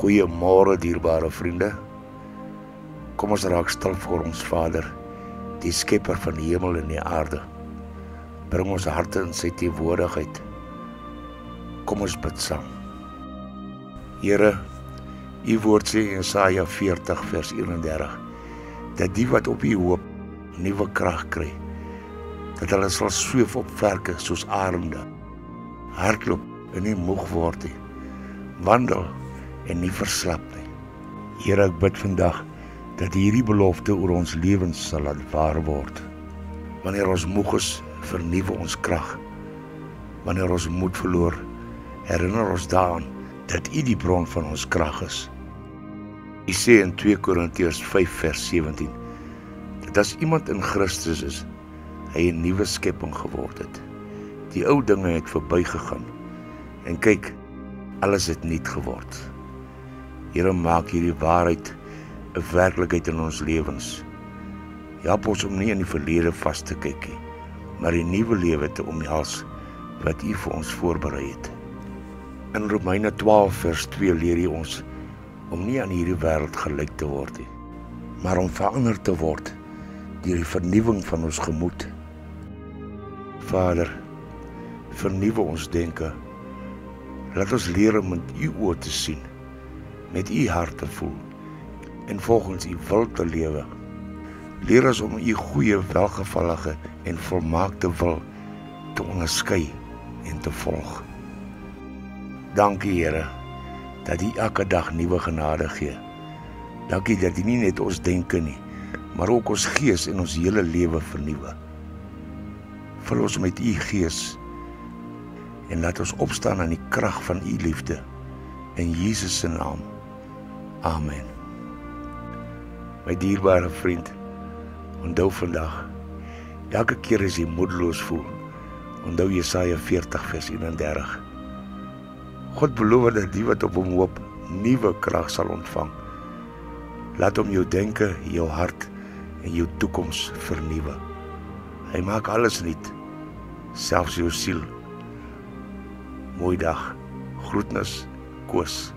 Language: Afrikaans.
Goeiemôre, dierbare vriende. Kom ons raak stil voor ons Vader, die skepper van die hemel en die aarde. Bring ons harte in sy teenwoordigheid. Kom ons bid saam. Here, U woord sê in Jesaja 40 vers 31, dat die wat op U hoop, nuwe krag kry, dat hulle sal sweef op verke soos arende, hardloop en nie moeg word nie, wandel en nie verslap nie. Here, ek bid vandag dat hierdie belofte oor ons lewens sal laat waar word. Wanneer ons moeg is, vernuwe ons krag. Wanneer ons moed verloor, herinner ons daaraan dat U die bron van ons krag is. U sê in 2 Korintiërs 5 vers 17, dat as iemand in Christus is, hy 'n nuwe skepping geword het. Die ou dinge het verbygegaan, en kyk, alles het nuut geword. Here, maak hierdie waarheid 'n werklikheid in ons lewens. Help ons om nie in die verlede vas te kyk nie, maar die nuwe lewe te omhels wat U vir ons voorberei het. In Romeine 12 vers 2 leer U ons om nie aan hierdie wêreld gelyk te word nie, maar om verander te word deur die vernuwing van ons gemoed. Vader, vernuwe ons denke. Laat ons leer om met U oë te sien, met U hart te voel en volgens U wil te lewe. Leer ons om U goeie, welgevallige en volmaakte wil te onderskei en te volg. Dankie, Here, dat U elke dag nuwe genade gee. Dankie dat U nie net ons denke nie, maar ook ons gees en ons hele lewe vernuwe. Vul ons met U gees en laat ons opstaan aan die krag van U liefde. In Jesus se naam. Amen. My dierbare vriend, onthou vandag, elke keer as jy moedeloos voel, onthou Jesaja 40 vers 31. God beloof dat die wat op hom hoop, nuwe krag sal ontvang. Laat hom jou denke, jou hart en jou toekoms vernuwe. Hy maak alles nuut, selfs jou siel. Mooi dag. Groetnis, Koos.